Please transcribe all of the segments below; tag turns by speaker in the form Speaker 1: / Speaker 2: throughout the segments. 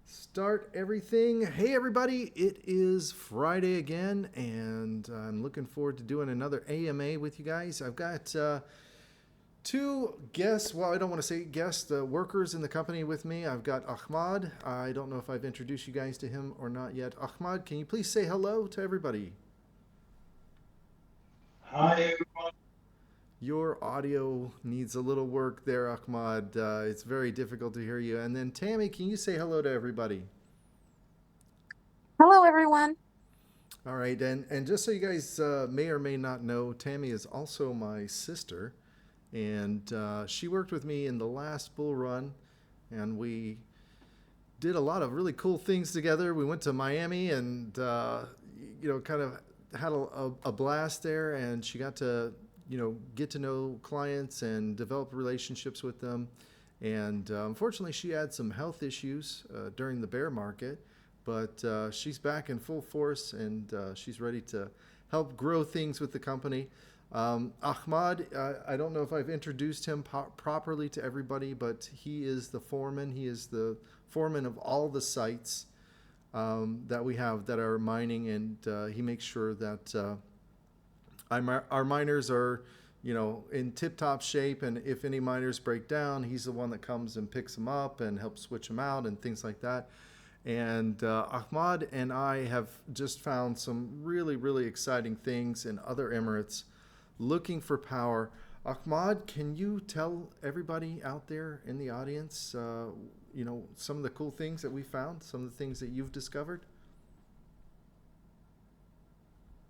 Speaker 1: Start everything. Hey, everybody, it is Friday again, and I'm looking forward to doing another AMA with you guys. I've got two guests. Well, I don't want to say guests, workers in the company with me. I've got Ahmad. I don't know if I've introduced you guys to him or not yet. Ahmad, can you please say hello to everybody?
Speaker 2: Hi everyone.
Speaker 1: Your audio needs a little work there, Ahmad. It's very difficult to hear you. And then, Tammy, can you say hello to everybody?
Speaker 3: Hello, everyone.
Speaker 1: All right, and just so you guys may or may not know, Tammy is also my sister, and she worked with me in the last bull run, and we did a lot of really cool things together. We went to Miami, and kind of had a blast there, and she got to get to know clients and develop relationships with them. And unfortunately, she had some health issues during the bear market, but she's back in full force, and she's ready to help grow things with the company. Ahmad, I don't know if I've introduced him properly to everybody, but he is the foreman. He is the foreman of all the sites that we have that are mining, and he makes sure that our miners are, in tip-top shape. And if any miners break down, he's the one that comes and picks them up and helps switch them out and things like that. And Ahmad and I have just found some really, really exciting things in other Emirates looking for power. Ahmad, can you tell everybody out there in the audience, some of the cool things that we found, some of the things that you've discovered?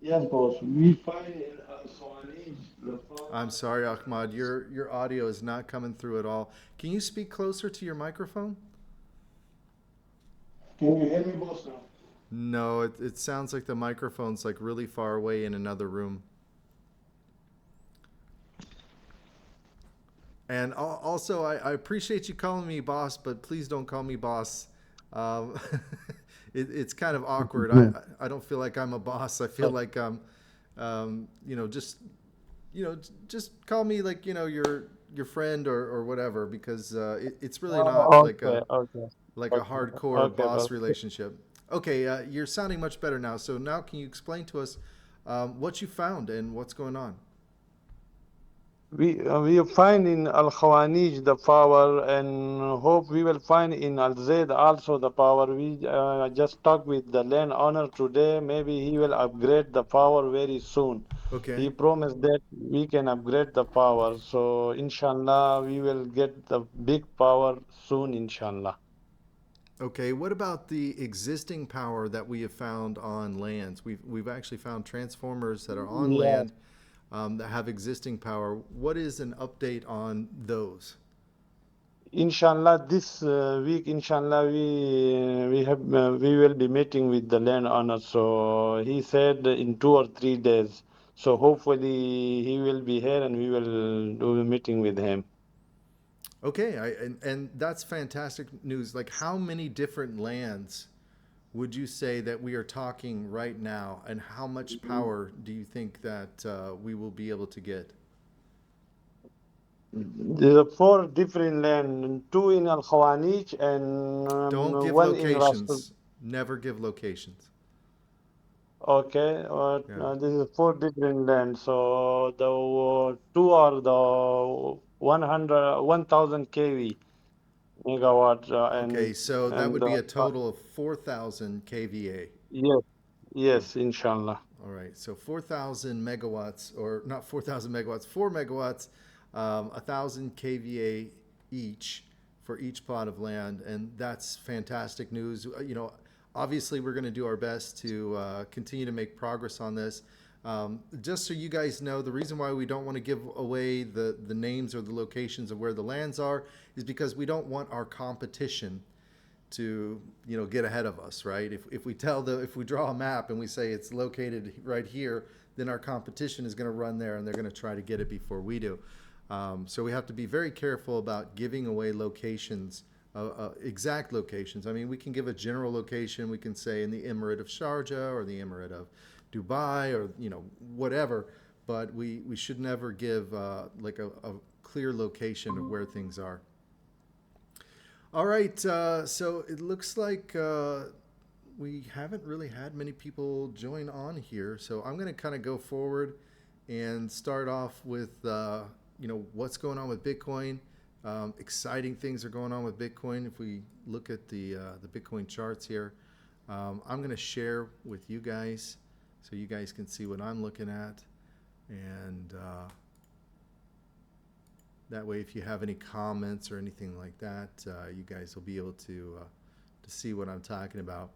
Speaker 2: Yes, boss. We find in Al Khawanej the
Speaker 1: I'm
Speaker 2: power
Speaker 1: sorry,
Speaker 2: that
Speaker 1: Ahmad,
Speaker 2: is.
Speaker 1: your audio is not coming through at all. Can you speak closer to your microphone?
Speaker 2: Can you hear me, boss? Now?
Speaker 1: No, it sounds like the microphone's like really far away in another room. And also, I appreciate you calling me boss, but please don't call me boss. Um, it's kind of awkward. I don't feel like I'm a boss. I feel like just just call me like your friend or whatever, because it's really not
Speaker 4: Okay, okay,
Speaker 1: like a
Speaker 4: okay,
Speaker 1: hardcore
Speaker 4: okay,
Speaker 1: boss
Speaker 4: boss.
Speaker 1: relationship. Okay, you're sounding much better now. So now, can you explain to us what you found and what's going on?
Speaker 4: We find in Al Khawanij the power, and hope we will find in Al Zaid also the power. We just talked with the landowner today. Maybe he will upgrade the power very soon.
Speaker 1: Okay.
Speaker 4: He promised that we can upgrade the power. So inshallah, we will get the big power soon, inshallah.
Speaker 1: Okay. What about the existing power that we have found on lands? We've actually found transformers that are on
Speaker 4: Yes.
Speaker 1: land that have existing power. What is an update on those?
Speaker 4: Inshallah, this week, inshallah, we will be meeting with the landowner. So he said in 2 or 3 days. So hopefully he will be here and we will do a meeting with him.
Speaker 1: Okay, and that's fantastic news. Like, how many different lands would you say that we are talking right now, and how much power do you think that we will be able to get?
Speaker 4: There are four different land, two in Al Khawanij and
Speaker 1: Don't give
Speaker 4: one in Rasul.
Speaker 1: locations. Never give locations.
Speaker 4: Okay,
Speaker 1: Yeah.
Speaker 4: this is four different lands. So the two are the 100, 1000 kV megawatt
Speaker 1: Okay, so that
Speaker 4: and
Speaker 1: would be a total of 4,000 kVA.
Speaker 4: yes,
Speaker 1: Yeah.
Speaker 4: yes, inshallah.
Speaker 1: All right. So 4,000 megawatts, or not 4,000 megawatts, 4 megawatts, 1,000 kVA each for each plot of land. And that's fantastic news. Obviously, we're going to do our best to continue to make progress on this. Just so you guys know, the reason why we don't want to give away the names or the locations of where the lands are is because we don't want our competition to get ahead of us, right? If we draw a map and we say it's located right here, then our competition is going to run there and they're going to try to get it before we do. So we have to be very careful about giving away locations, exact locations. I mean, we can give a general location. We can say in the Emirate of Sharjah or the Emirate of Dubai, or whatever, but we should never give like a clear location of where things are. All right. So it looks like we haven't really had many people join on here. So I'm going to kind of go forward and start off with, what's going on with Bitcoin. Exciting things are going on with Bitcoin. If we look at the Bitcoin charts here, I'm going to share with you guys so you guys can see what I'm looking at. And that way, if you have any comments or anything like that, you guys will be able to see what I'm talking about.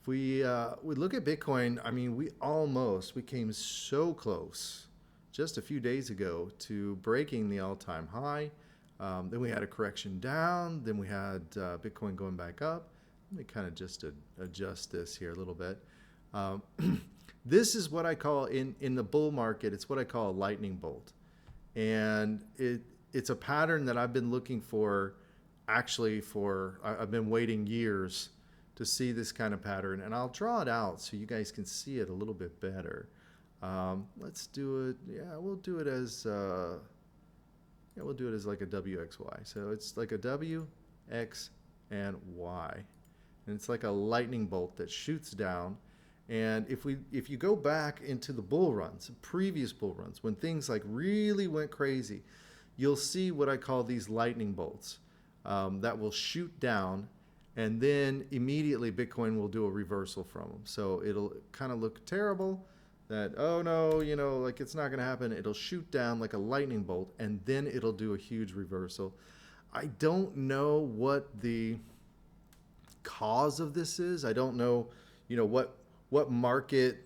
Speaker 1: If we look at Bitcoin, I mean, we came so close just a few days ago to breaking the all-time high. Then we had a correction down. Then we had Bitcoin going back up. Let me kind of just adjust this here a little bit. This is what I call in the bull market. It's what I call a lightning bolt. And it's a pattern that I've been looking for, I've been waiting years to see this kind of pattern. And I'll draw it out so you guys can see it a little bit better. Let's do it. Yeah, we'll do it as like a WXY. So it's like a W, X, and Y. And it's like a lightning bolt that shoots down. And if you go back into the bull runs, previous bull runs, when things like really went crazy, you'll see what I call these lightning bolts that will shoot down, and then immediately Bitcoin will do a reversal from them. So it'll kind of look terrible that, oh no, like it's not going to happen. It'll shoot down like a lightning bolt, and then it'll do a huge reversal. I don't know what the cause of this is. I don't know, what market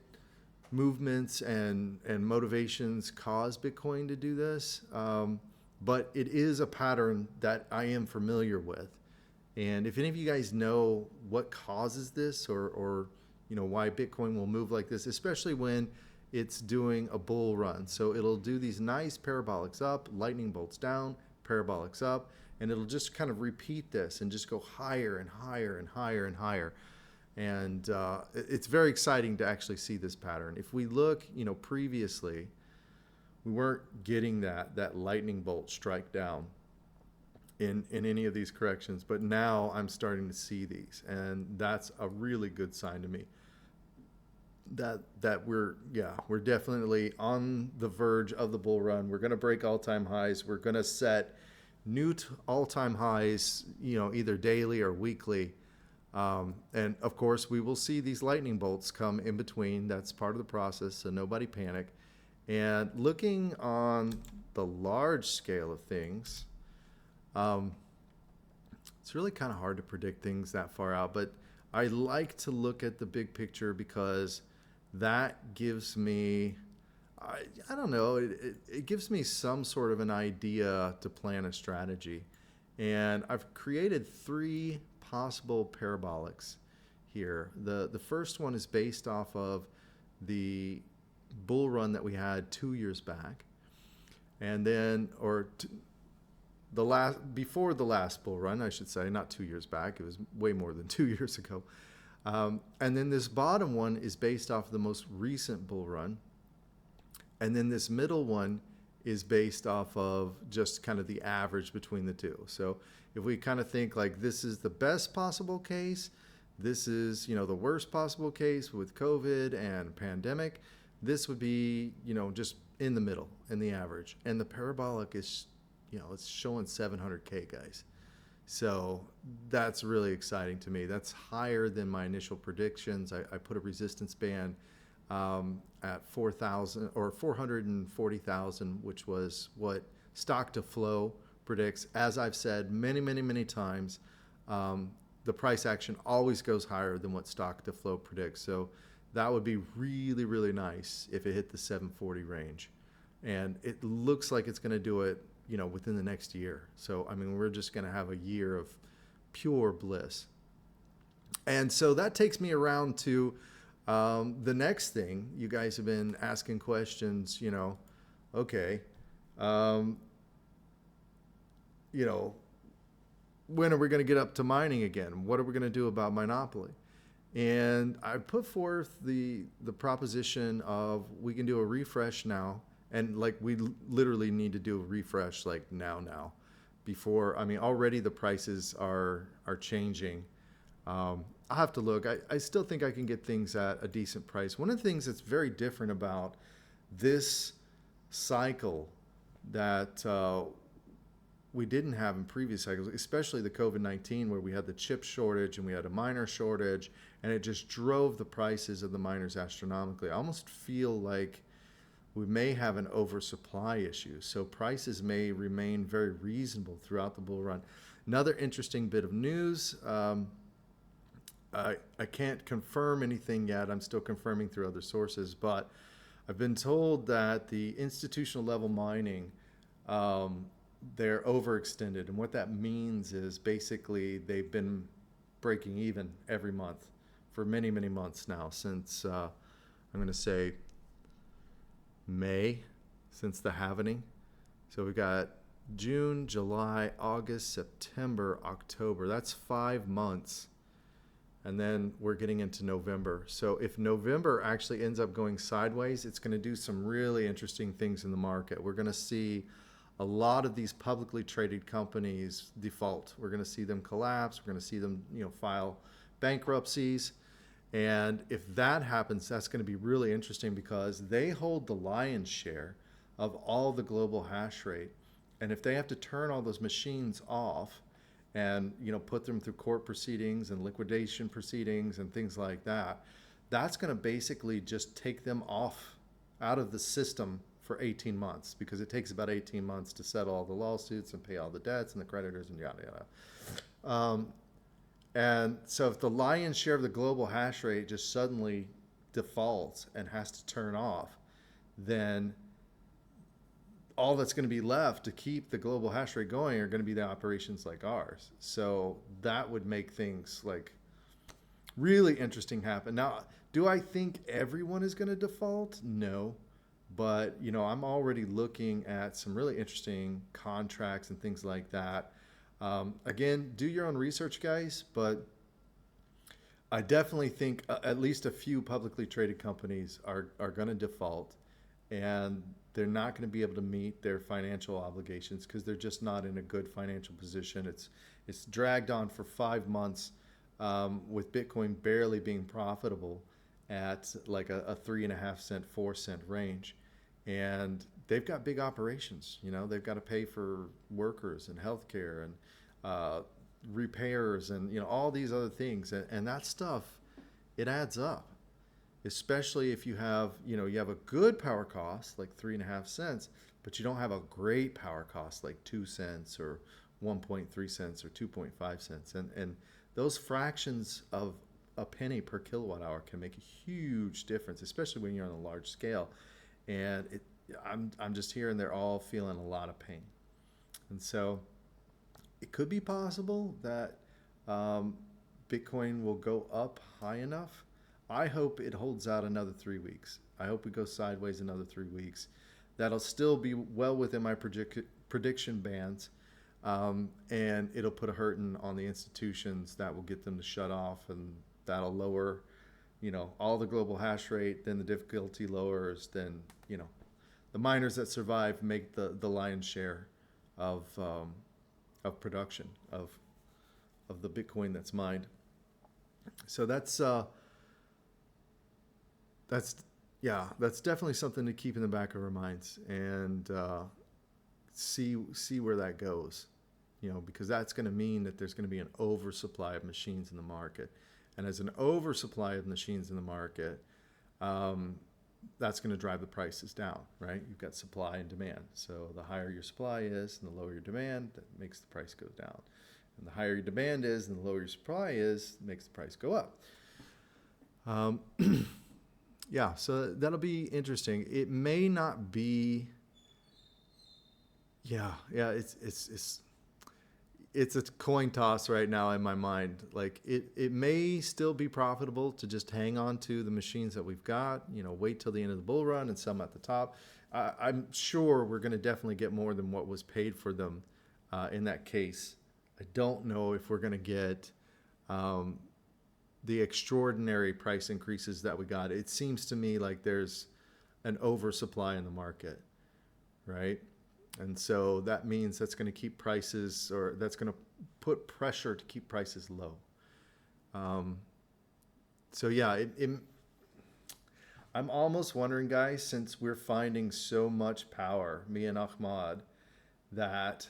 Speaker 1: movements and motivations cause Bitcoin to do this. But it is a pattern that I am familiar with. And if any of you guys know what causes this or why Bitcoin will move like this, especially when it's doing a bull run. So it'll do these nice parabolics up, lightning bolts down, parabolics up, and it'll just kind of repeat this and just go higher and higher and higher and higher. And it's very exciting to actually see this pattern. If we look, previously, we weren't getting that lightning bolt strike down in any of these corrections, but now I'm starting to see these, and that's a really good sign to me that we're definitely on the verge of the bull run. We're going to break all-time highs. We're going to set new all-time highs, either daily or weekly. And of course, we will see these lightning bolts come in between. That's part of the process, so nobody panic. And looking on the large scale of things, it's really kind of hard to predict things that far out, but I like to look at the big picture because that gives me, I don't know, it gives me some sort of an idea to plan a strategy. And I've created 3 possible parabolics here. The first one is based off of the bull run that we had 2 years back, and then before the last bull run, I should say, not 2 years back. It was way more than 2 years ago. And then this bottom one is based off of the most recent bull run, and then this middle one is based off of just kind of the average between the two. So if we kind of think like this is the best possible case, this is, the worst possible case with COVID and pandemic, this would be, just in the middle, in the average. And the parabolic is, it's showing 700K, guys. So that's really exciting to me. That's higher than my initial predictions. I put a resistance band at 4,000 or 440,000, which was what Stock to Flow predicts. As I've said many, many, many times, the price action always goes higher than what Stock to Flow predicts. So that would be really, really nice if it hit the 740 range. And it looks like it's going to do it, within the next year. So, I mean, we're just going to have a year of pure bliss. And so that takes me around to the next thing. You guys have been asking questions, okay, when are we going to get up to mining again? What are we going to do about monopoly? And I put forth the proposition of we can do a refresh now. And like we literally need to do a refresh like now, before. I mean, already the prices are changing. I'll have to look. I still think I can get things at a decent price. One of the things that's very different about this cycle that we didn't have in previous cycles, especially the COVID-19, where we had the chip shortage and we had a miner shortage, and it just drove the prices of the miners astronomically. I almost feel like we may have an oversupply issue, so prices may remain very reasonable throughout the bull run. Another interesting bit of news, I can't confirm anything yet. I'm still confirming through other sources, but I've been told that the institutional level mining, they're overextended. And what that means is basically they've been breaking even every month for many, many months now since, I'm going to say, May, since the halvening. So we got June, July, August, September, October. That's 5 months. And then we're getting into November. So if November actually ends up going sideways, it's going to do some really interesting things in the market. We're going to see a lot of these publicly traded companies default. We're going to see them collapse. We're going to see them, file bankruptcies. And if that happens, that's going to be really interesting because they hold the lion's share of all the global hash rate. And if they have to turn all those machines off and put them through court proceedings and liquidation proceedings and things like that, that's going to basically just take them out of the system for 18 months, because it takes about 18 months to settle all the lawsuits and pay all the debts and the creditors and yada yada. And so if the lion's share of the global hash rate just suddenly defaults and has to turn off, then all that's going to be left to keep the global hash rate going are going to be the operations like ours. So that would make things like really interesting happen. Now, do I think everyone is going to default? No. But, I'm already looking at some really interesting contracts and things like that. Again, do your own research, guys, but I definitely think at least a few publicly traded companies are going to default, and they're not going to be able to meet their financial obligations because they're just not in a good financial position. It's dragged on for 5 months, with Bitcoin barely being profitable at like a 3.5 cent, 4 cent range. And they've got big operations. They've got to pay for workers and healthcare and repairs and all these other things, and that stuff, it adds up, especially if you have you have a good power cost like 3.5 cents, but you don't have a great power cost like 2 cents or 1.3 cents or 2.5 cents, and those fractions of a penny per kilowatt hour can make a huge difference, especially when you're on a large scale. And I'm just hearing they're all feeling a lot of pain. And so it could be possible that Bitcoin will go up high enough. I hope it holds out another 3 weeks. I hope we go sideways another 3 weeks. That'll still be well within my prediction bands. And it'll put a hurting on the institutions that will get them to shut off, and that'll lower all the global hash rate. Then the difficulty lowers. Then the miners that survive make the lion's share of production of the Bitcoin that's mined. So that's definitely something to keep in the back of our minds, and see where that goes. Because that's going to mean that there's going to be an oversupply of machines in the market. And as an oversupply of machines in the market, that's going to drive the prices down, right? You've got supply and demand. So the higher your supply is and the lower your demand, that makes the price go down. And the higher your demand is and the lower your supply is, makes the price go up. Yeah, so that'll be interesting. It may not be. Yeah, it's a coin toss right now in my mind. Like it may still be profitable to just hang on to the machines that we've got, wait till the end of the bull run and sell them at the top. I'm sure we're going to definitely get more than what was paid for them in that case. I don't know if we're going to get the extraordinary price increases that we got. It seems to me like there's an oversupply in the market, right? And so that means that's going to keep prices, or that's going to put pressure to keep prices low. So yeah, I'm almost wondering, guys, since we're finding so much power, me and Ahmad, that,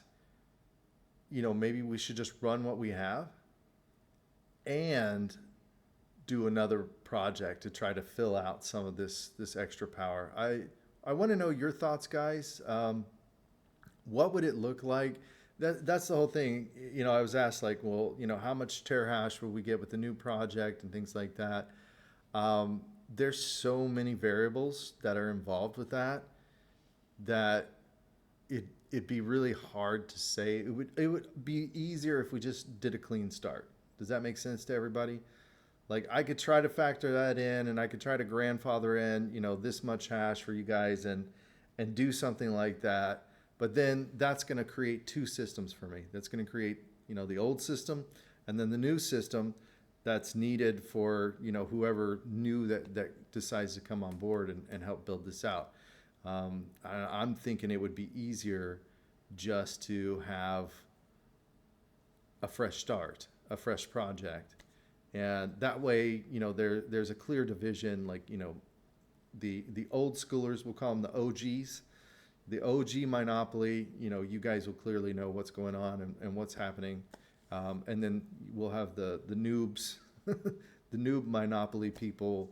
Speaker 1: maybe we should just run what we have and do another project to try to fill out some of this extra power. I want to know your thoughts, guys. What would it look like? That's the whole thing. I was asked, like, well, how much terahash will we get with the new project and things like that. There's so many variables that are involved with that it'd be really hard to say. It would be easier if we just did a clean start. Does that make sense to everybody? Like, I could try to factor that in, and I could try to grandfather in, this much hash for you guys, and do something like that. But then that's going to create two systems for me. That's going to create, the old system, and then the new system that's needed for, whoever new that decides to come on board and help build this out. I'm thinking it would be easier just to have a fresh start, a fresh project. And that way, there's a clear division, like, the old schoolers, we'll call them the OGs. The OG monopoly, you guys will clearly know what's going on and what's happening. And then we'll have the noobs, the noob monopoly people.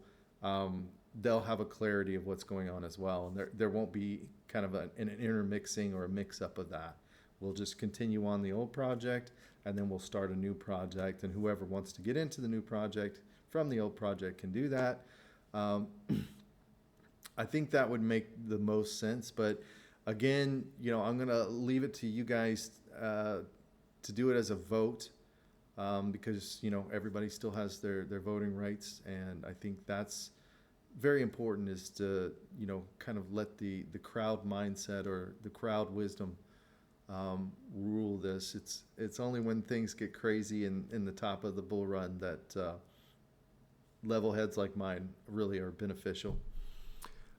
Speaker 1: They'll have a clarity of what's going on as well. And there won't be kind of an intermixing or a mix up of that. We'll just continue on the old project, and then we'll start a new project. And whoever wants to get into the new project from the old project can do that. I think that would make the most sense. But again, I'm going to leave it to you guys to do it as a vote, because, everybody still has their voting rights. And I think that's very important, is to, kind of let the crowd mindset or the crowd wisdom rule this. It's only when things get crazy in the top of the bull run that level heads like mine really are beneficial.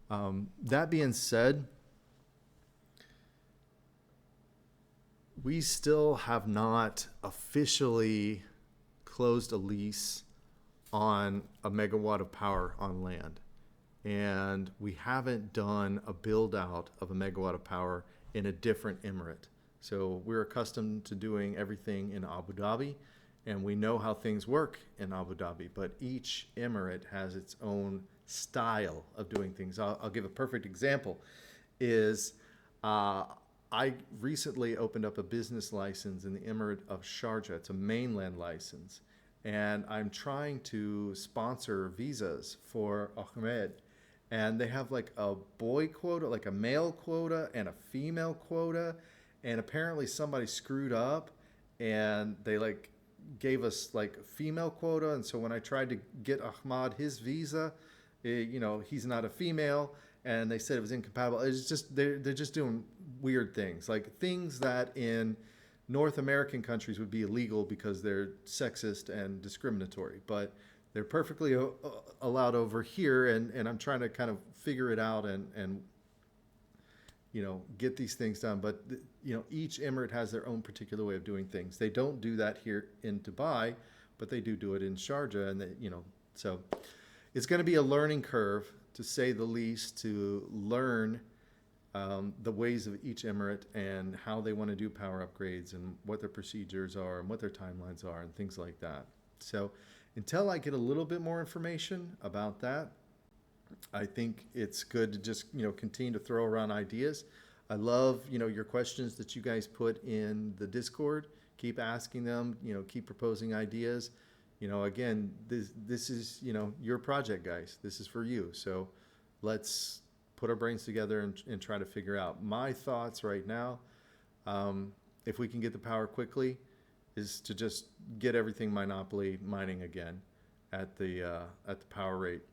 Speaker 1: That being said, we still have not officially closed a lease on a megawatt of power on land. And we haven't done a build out of a megawatt of power in a different emirate. So we're accustomed to doing everything in Abu Dhabi, and we know how things work in Abu Dhabi, but each emirate has its own style of doing things. I'll give a perfect example. I recently opened up a business license in the Emirate of Sharjah. It's a mainland license. And I'm trying to sponsor visas for Ahmed. And they have like a boy quota, like a male quota and a female quota. And apparently somebody screwed up and they like gave us like female quota. And so when I tried to get Ahmad his visa, he's not a female. And they said it was incompatible. It's just, they're just doing weird things, like things that in North American countries would be illegal because they're sexist and discriminatory, but they're perfectly allowed over here. And I'm trying to kind of figure it out and get these things done. But each emirate has their own particular way of doing things. They don't do that here in Dubai, but they do it in Sharjah. And so it's going to be a learning curve, to say the least, to learn the ways of each emirate and how they want to do power upgrades and what their procedures are and what their timelines are and things like that. So until I get a little bit more information about that, I think it's good to just, continue to throw around ideas. I love, your questions that you guys put in the Discord. Keep asking them, keep proposing ideas. Again, this is, your project, guys. This is for you. So let's put our brains together and try to figure out. My thoughts right now, if we can get the power quickly, is to just get everything monopoly mining again at the power rate.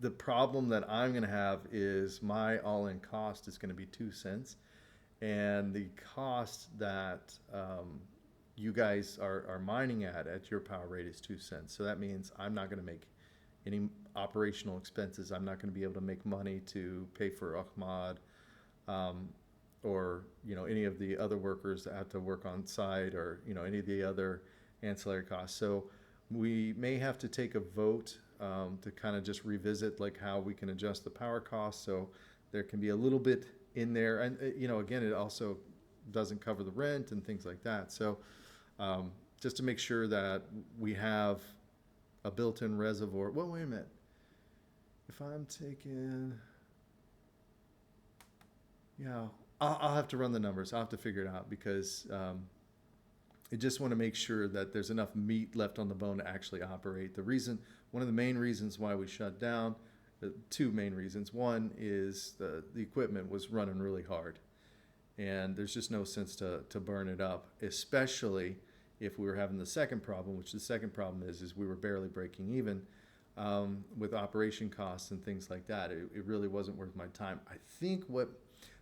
Speaker 1: The problem that I'm going to have is my all-in cost is going to be 2 cents, and the cost that you guys are mining at your power rate is 2 cents. So that means I'm not going to make any operational expenses. I'm not going to be able to make money to pay for Ahmad or, any of the other workers that have to work on site, or, any of the other ancillary costs. So we may have to take a vote to kind of just revisit like how we can adjust the power costs. So there can be a little bit in there. And, again, it also doesn't cover the rent and things like that. So just to make sure that we have a built-in reservoir. Well, wait a minute. If I'm taking, yeah, I'll have to run the numbers. I'll have to figure it out, because I just want to make sure that there's enough meat left on the bone to actually operate. One of the main reasons why we shut down, two main reasons. One is the equipment was running really hard, and there's just no sense to burn it up, especially if we were having the second problem, which the second problem is we were barely breaking even with operation costs and things like that. It really wasn't worth my time. I think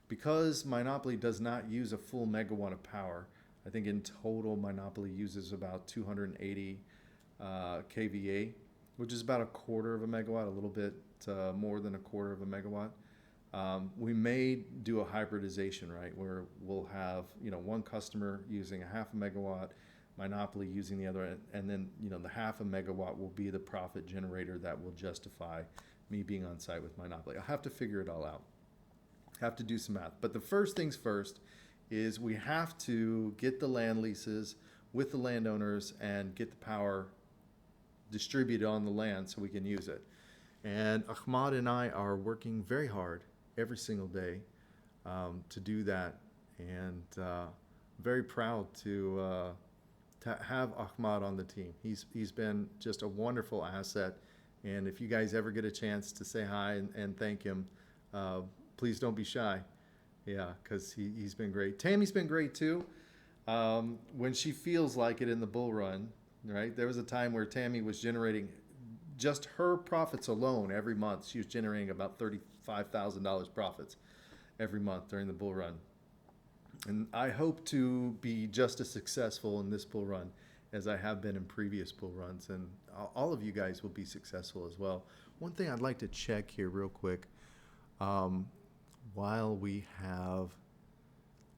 Speaker 1: because Monopoly does not use a full megawatt of power, I think in total Monopoly uses about 280 kVA, which is about a quarter of a megawatt, a little bit more than a quarter of a megawatt. We may do a hybridization, right, where we'll have one customer using a half a megawatt, Monopoly using the other, and then the half a megawatt will be the profit generator that will justify me being on site with Monopoly. I'll have to figure it all out. Have to do some math. But the first things first is we have to get the land leases with the landowners and get the power distributed on the land so we can use it. And Ahmad and I are working very hard every single day to do that, and very proud to have Ahmad on the team. He's been just a wonderful asset, and if you guys ever get a chance to say hi and thank him, please don't be shy. Yeah, because he's been great. Tammy's been great too. When she feels like it in the bull run, right? There was a time where Tammy was generating just her profits alone every month. She was generating about $35,000 profits every month during the bull run. And I hope to be just as successful in this bull run as I have been in previous bull runs. And all of you guys will be successful as well. One thing I'd like to check here real quick. While we have,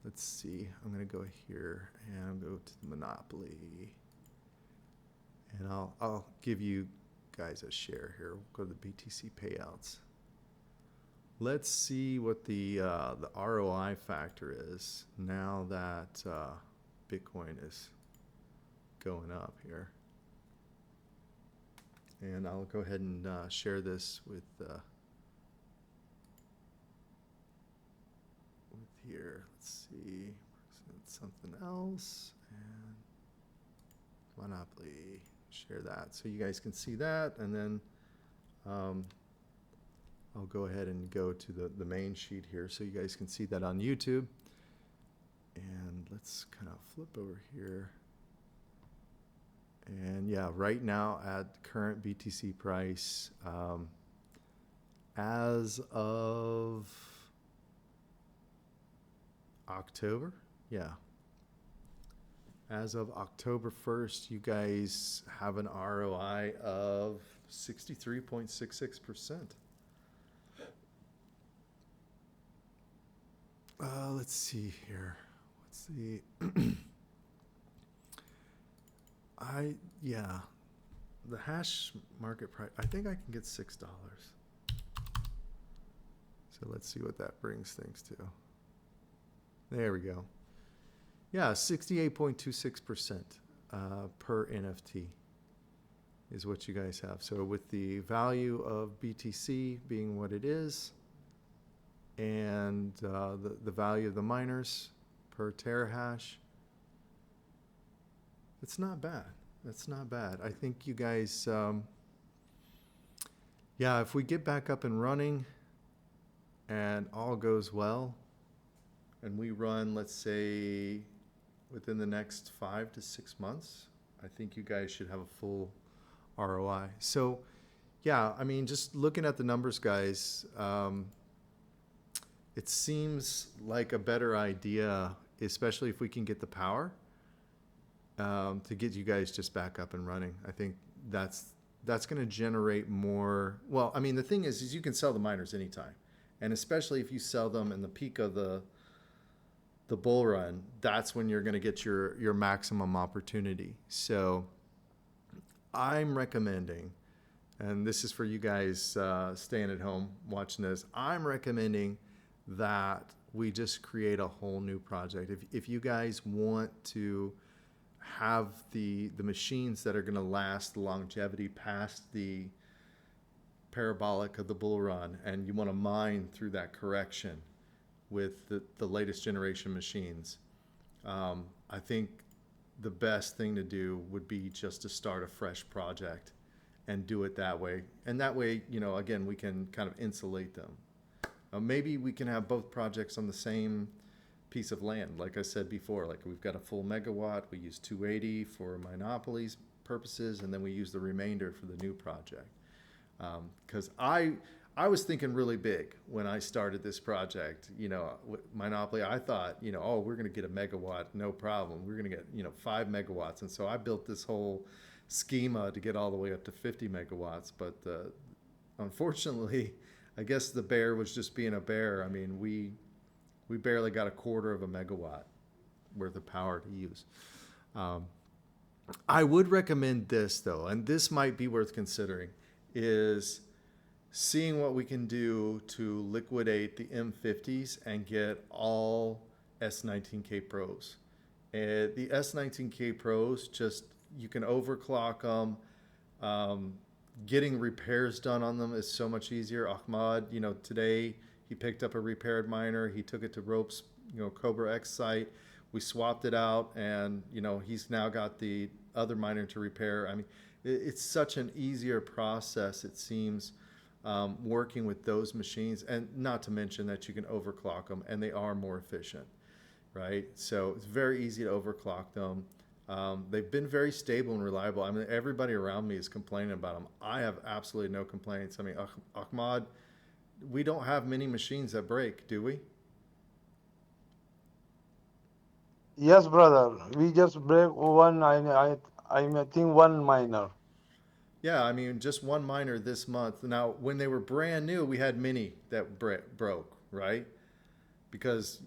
Speaker 1: let's see, I'm going to go here and go to the Monopoly. And I'll give you guys a share here. We'll go to the BTC payouts. Let's see what the ROI factor is now that Bitcoin is going up here. And I'll go ahead and share this with here. Let's see, something else, and Monopoly. Share that so you guys can see that, and then I'll go ahead and go to the main sheet here so you guys can see that on YouTube. And let's kind of flip over here. And yeah, right now at current BTC price, as of October, yeah. As of October 1st, you guys have an ROI of 63.66%. Let's see here. What's the the hash market price, I think I can get $6. So let's see what that brings things to. There we go. Yeah, 68.26% per NFT is what you guys have. So with the value of BTC being what it is, and the value of the miners per terahash, it's not bad. That's not bad. I think you guys, yeah, if we get back up and running and all goes well, and we run, let's say, within the next 5 to 6 months, I think you guys should have a full ROI. So, yeah, I mean, just looking at the numbers, guys, it seems like a better idea, especially if we can get the power, to get you guys just back up and running. I think that's going to generate more. Well, I mean, the thing is you can sell the miners anytime, and especially if you sell them in the peak of the the bull run, that's when you're going to get your maximum opportunity. So I'm recommending, and this is for you guys staying at home watching this, I'm recommending that we just create a whole new project. If you guys want to have the machines that are going to last the longevity past the parabolic of the bull run, and you want to mine through that correction with the latest generation machines, I think the best thing to do would be just to start a fresh project and do it that way. And that way, again, we can kind of insulate them. Maybe we can have both projects on the same piece of land. Like I said before, like we've got a full megawatt, we use 280 for monopolies purposes, and then we use the remainder for the new project. Because I was thinking really big when I started this project. Monopoly, I thought, oh, we're going to get a megawatt, no problem. We're going to get, 5 megawatts. And so I built this whole schema to get all the way up to 50 megawatts. But unfortunately, I guess the bear was just being a bear. I mean, we barely got a quarter of a megawatt worth of power to use. I would recommend this, though, and this might be worth considering, is seeing what we can do to liquidate the M50s and get all S19K Pros. The S19K Pros, just, you can overclock them. Getting repairs done on them is so much easier. Ahmad, today he picked up a repaired miner. He took it to Rope's, Cobra X site. We swapped it out, and, he's now got the other miner to repair. I mean, it's such an easier process, it seems, working with those machines, and not to mention that you can overclock them, and they are more efficient, right? So it's very easy to overclock them. They've been very stable and reliable. I mean, everybody around me is complaining about them. I have absolutely no complaints. I mean, Ahmad, we don't have many machines that break, do we?
Speaker 4: Yes, brother. We just break one. I think one miner.
Speaker 1: Yeah, I mean, just one miner this month. Now, when they were brand new, we had many that broke, right? Because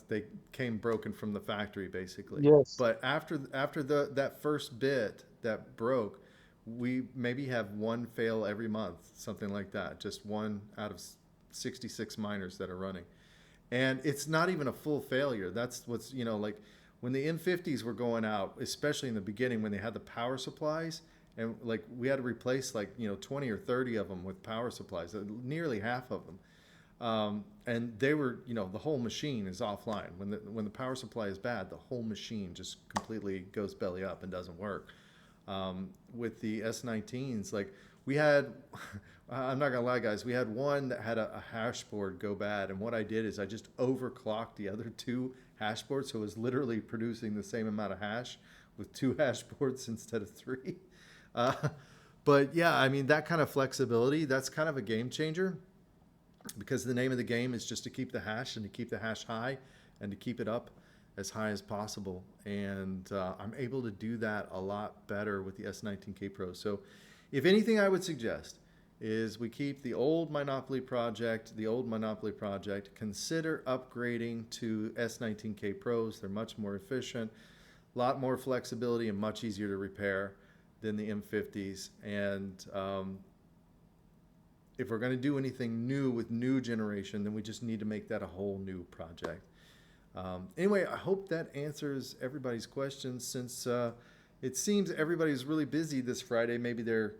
Speaker 1: they came broken from the factory basically.
Speaker 4: Yes.
Speaker 1: But after that first bit that broke, we maybe have one fail every month, something like that. Just one out of 66 miners that are running, and it's not even a full failure. That's what's like when the M50s were going out, especially in the beginning when they had the power supplies. And like we had to replace 20 or 30 of them with power supplies, nearly half of them. And they were, the whole machine is offline. When the power supply is bad, the whole machine just completely goes belly up and doesn't work. With the S19s, like we had, I'm not gonna lie, guys, we had one that had a hash board go bad, and what I did is I just overclocked the other 2 hash boards, so it was literally producing the same amount of hash with 2 hash boards instead of 3. But yeah, I mean, that kind of flexibility, that's kind of a game changer, because the name of the game is just to keep the hash and to keep the hash high and to keep it up as high as possible. And I'm able to do that a lot better with the S19K Pro. So if anything, I would suggest is we keep the old Monopoly project, consider upgrading to S19K Pros. They're much more efficient, a lot more flexibility, and much easier to repair than the M50s. And if we're going to do anything new with new generation, then we just need to make that a whole new project. Anyway, I hope that answers everybody's questions, since it seems everybody's really busy this Friday. Maybe they're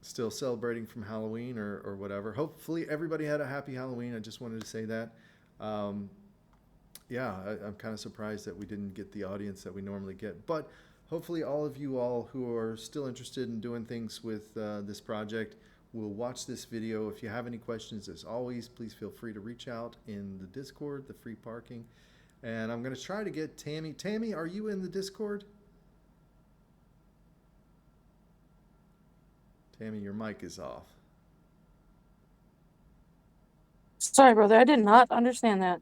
Speaker 1: still celebrating from Halloween or whatever. Hopefully everybody had a happy Halloween. I just wanted to say that. Yeah, I'm kind of surprised that we didn't get the audience that we normally get. But hopefully all of you all who are still interested in doing things with this project will watch this video. If you have any questions, as always, please feel free to reach out in the Discord, the free parking. And I'm going to try to get Tammy. Tammy, are you in the Discord? Tammy, your mic is off.
Speaker 3: Sorry, brother. I did not understand that.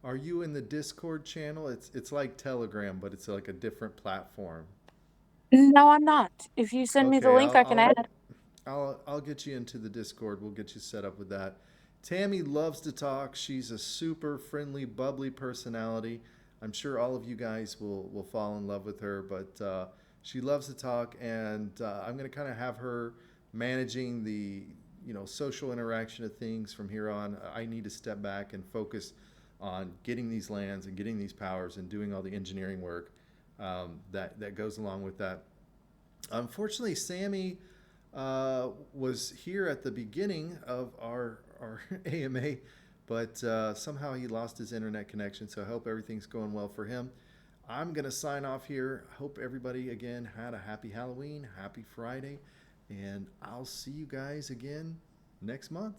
Speaker 1: Are you in the Discord channel? It's like Telegram, but it's like a different platform.
Speaker 3: No, I'm not. If you send me the
Speaker 1: Okay,
Speaker 3: link, I can add.
Speaker 1: I'll get you into the Discord. We'll get you set up with that. Tammy loves to talk. She's a super friendly, bubbly personality. I'm sure all of you guys will fall in love with her, but she loves to talk, and I'm going to kind of have her managing the social interaction of things from here on. I need to step back and focus on getting these lands and getting these powers and doing all the engineering work that goes along with that. Unfortunately, Sammy was here at the beginning of our AMA, but somehow he lost his internet connection. So I hope everything's going well for him. I'm going to sign off here. I hope everybody again had a happy Halloween, happy Friday, and I'll see you guys again next month.